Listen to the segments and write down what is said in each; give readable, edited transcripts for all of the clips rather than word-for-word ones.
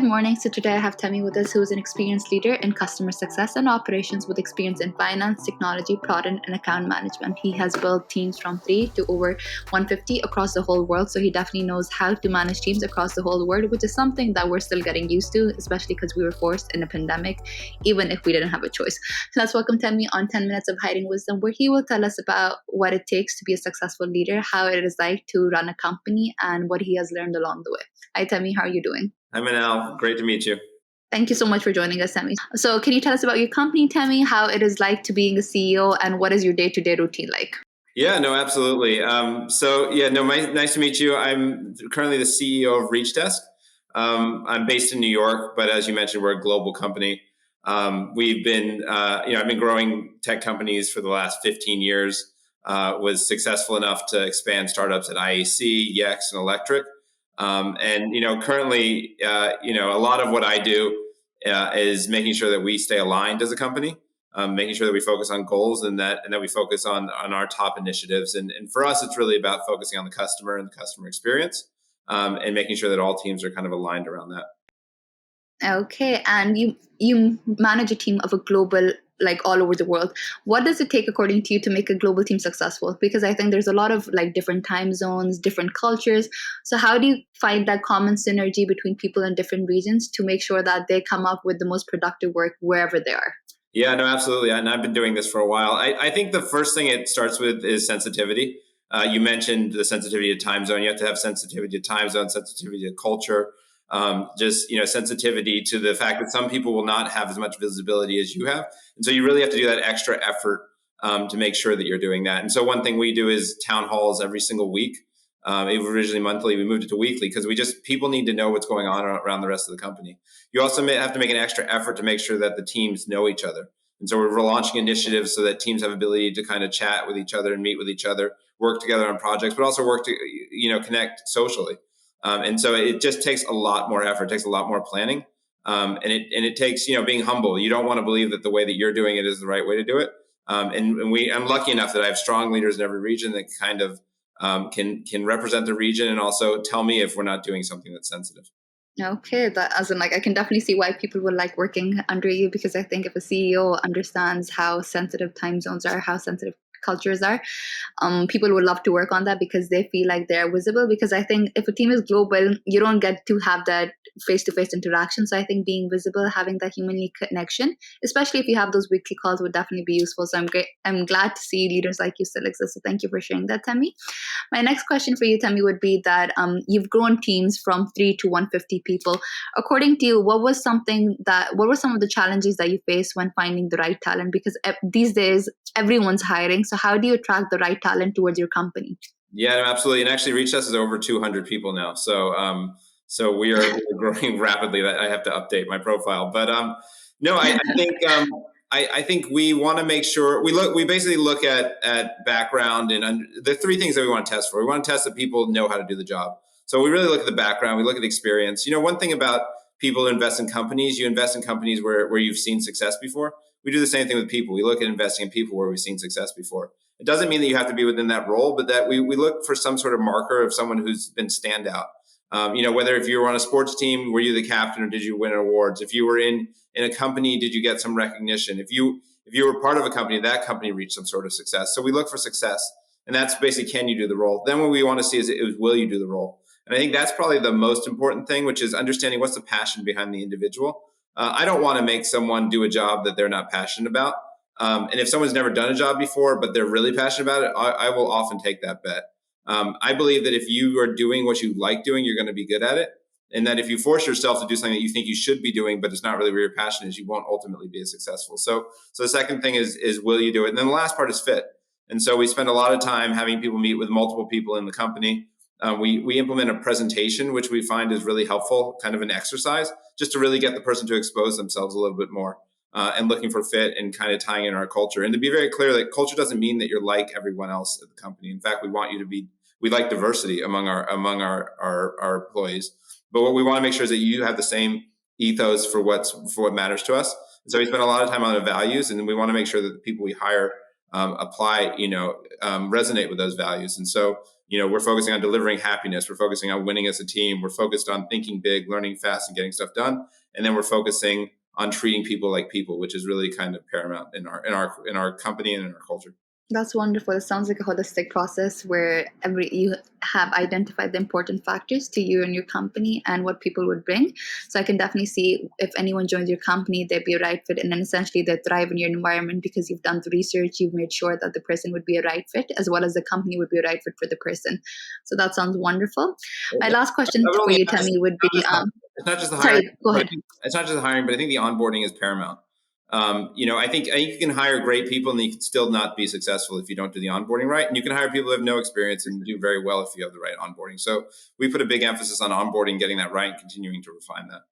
Good morning. So today I have Temy with us, who is an experienced leader in customer success and operations with experience in finance, technology, product, and account management. He has built teams from 3 to over 150 across the whole world. So he definitely knows how to manage teams across the whole world, which is something that we're still getting used to, especially because we were forced in a pandemic, even if we didn't have a choice. So let's welcome Temy on 10 Minutes of Hiding Wisdom, where he will tell us about what it takes to be a successful leader, how it is like to run a company, and what he has learned along the way. Hi, Temy. How are you doing? Hi, Manal. Great to meet you. Thank you so much for joining us, Temy. So can you tell us about your company, Temy, how it is like to being a CEO, and what is your day-to-day routine like? Yeah, no, absolutely. Nice to meet you. I'm currently the CEO of Reachdesk. I'm based in New York, but as you mentioned, we're a global company. I've been growing tech companies for the last 15 years. Was successful enough to expand startups at IAC, Yext, and Electric. Currently, a lot of what I do is making sure that we stay aligned as a company, making sure that we focus on goals and that we focus on our top initiatives. And for us, it's really about focusing on the customer and the customer experience, and making sure that all teams are kind of aligned around that. Okay, and you manage a team of a global, like all over the world. What does it take, according to you, to make a global team successful? Because I think there's a lot of like different time zones, different cultures. So how do you find that common synergy between people in different regions to make sure that they come up with the most productive work wherever they are? Yeah, no, absolutely. And I've been doing this for a while. I think the first thing it starts with is sensitivity. You mentioned the sensitivity to time zone. You have to have sensitivity to time zone, sensitivity to culture, sensitivity to the fact that some people will not have as much visibility as you have. And so you really have to do that extra effort to make sure that you're doing that. And so one thing we do is town halls every single week. It was originally monthly. We moved it to weekly because people need to know what's going on around the rest of the company. You also have to make an extra effort to make sure that the teams know each other. And so we're launching initiatives so that teams have ability to kind of chat with each other and meet with each other, work together on projects, but also work to, connect socially. And so it just takes a lot more effort, it takes a lot more planning. And it takes, being humble. You don't want to believe that the way that you're doing it is the right way to do it. I'm lucky enough that I have strong leaders in every region that kind of can represent the region and also tell me if we're not doing something that's sensitive. Okay, that as in like I can definitely see why people would like working under you, because I think if a CEO understands how sensitive time zones are, how sensitive cultures are, people would love to work on that because they feel like they're visible. Because I think if a team is global, you don't get to have that face-to-face interaction. So I think being visible, having that humanly connection, especially if you have those weekly calls, would definitely be useful. So I'm glad to see leaders like you still exist. So thank you for sharing that, Temy. My next question for you, Temy, would be that you've grown teams from 3 to 150 people. According to you, what were some of the challenges that you faced when finding the right talent? Because these days everyone's hiring. So how do you attract the right talent towards your company? Yeah, no, absolutely. And actually, Reachdesk is over 200 people now. So we're growing rapidly. I have to update my profile, but no, I think we want to make sure we basically look at background and the three things that we want to test for. We want to test that people know how to do the job. So we really look at the background. We look at the experience. One thing about people who invest in companies, you invest in companies where you've seen success before. We do the same thing with people. We look at investing in people where we've seen success before. It doesn't mean that you have to be within that role, but that we look for some sort of marker of someone who's been standout. Whether if you were on a sports team, were you the captain or did you win awards? If you were in a company, did you get some recognition? If you were part of a company, that company reached some sort of success. So we look for success, and that's basically, can you do the role? Then what we want to see is will you do the role? And I think that's probably the most important thing, which is understanding what's the passion behind the individual. I don't want to make someone do a job that they're not passionate about. And if someone's never done a job before, but they're really passionate about it, I will often take that bet. I believe that if you are doing what you like doing, you're going to be good at it. And that if you force yourself to do something that you think you should be doing, but it's not really where your passion is, you won't ultimately be as successful. So the second thing is will you do it? And then the last part is fit. And so we spend a lot of time having people meet with multiple people in the company. We implement a presentation, which we find is really helpful, kind of an exercise, just to really get the person to expose themselves a little bit more. And looking for fit and kind of tying in our culture. And to be very clear, that culture doesn't mean that you're like everyone else at the company. In fact, we like diversity among our employees. But what we want to make sure is that you have the same ethos for what matters to us. And so we spend a lot of time on the values, and we want to make sure that the people we hire resonate with those values. And so, we're focusing on delivering happiness. We're focusing on winning as a team. We're focused on thinking big, learning fast, and getting stuff done. And then we're focusing on treating people like people, which is really kind of paramount in our company and in our culture. That's wonderful. It sounds like a holistic process where you have identified the important factors to you and your company and what people would bring. So I can definitely see if anyone joins your company, they'd be a right fit. And then essentially they thrive in your environment because you've done the research, you've made sure that the person would be a right fit, as well as the company would be a right fit for the person. So that sounds wonderful. My last question for you, Temy, would be, it's not just the hiring. sorry, go ahead. It's not just the hiring, but I think the onboarding is paramount. I think you can hire great people and you can still not be successful if you don't do the onboarding right. And you can hire people who have no experience and do very well if you have the right onboarding. So we put a big emphasis on onboarding, getting that right, and continuing to refine that.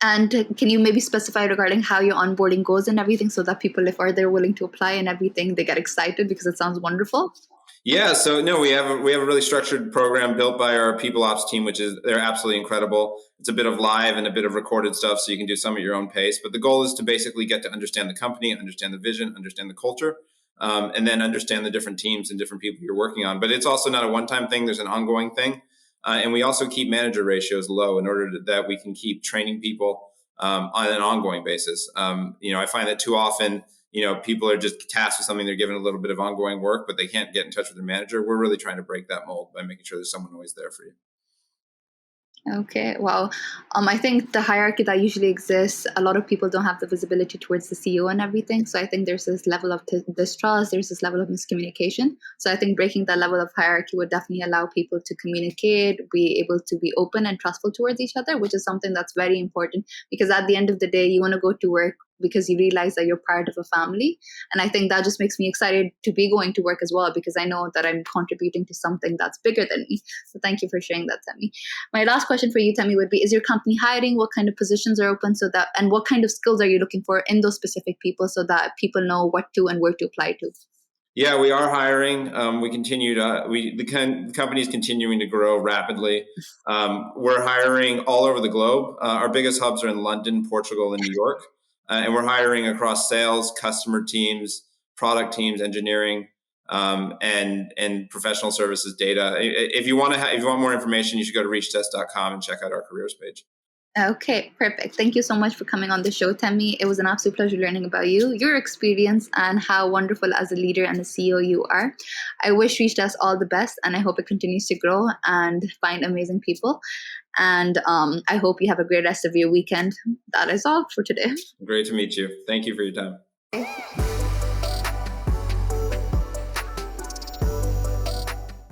And can you maybe specify regarding how your onboarding goes and everything, so that people, if they're willing to apply and everything, they get excited because it sounds wonderful? Yeah, so no, we have a really structured program built by our people ops team, they're absolutely incredible. It's a bit of live and a bit of recorded stuff, so you can do some at your own pace. But the goal is to basically get to understand the company, understand the vision, understand the culture, and then understand the different teams and different people you're working on. But it's also not a one-time thing; there's an ongoing thing, and we also keep manager ratios low in order that we can keep training people on an ongoing basis. I find that too often, people are just tasked with something, they're given a little bit of ongoing work, but they can't get in touch with their manager. We're really trying to break that mold by making sure there's someone always there for you. Okay, wow. I think the hierarchy that usually exists, a lot of people don't have the visibility towards the CEO and everything. So I think there's this level of distrust, there's this level of miscommunication. So I think breaking that level of hierarchy would definitely allow people to communicate, be able to be open and trustful towards each other, which is something that's very important, because at the end of the day, you want to go to work because you realize that you're part of a family. And I think that just makes me excited to be going to work as well, because I know that I'm contributing to something that's bigger than me. So thank you for sharing that, Temy. My last question for you, Temy, would be, is your company hiring? What kind of positions are open, and what kind of skills are you looking for in those specific people, so that people know what to and where to apply to? Yeah, we are hiring. We continue to, the company is continuing to grow rapidly. We're hiring all over the globe. Our biggest hubs are in London, Portugal, and New York. And we're hiring across sales, customer teams, product teams, engineering, and professional services data. If you want more information, you should go to reachdesk.com and check out our careers page. Okay, perfect. Thank you so much for coming on the show, Temy. It was an absolute pleasure learning about you, your experience, and how wonderful as a leader and a CEO you are. I wish Reachdesk all the best, and I hope it continues to grow and find amazing people. And I hope you have a great rest of your weekend. That is all for today. Great to meet you. Thank you for your time. Okay.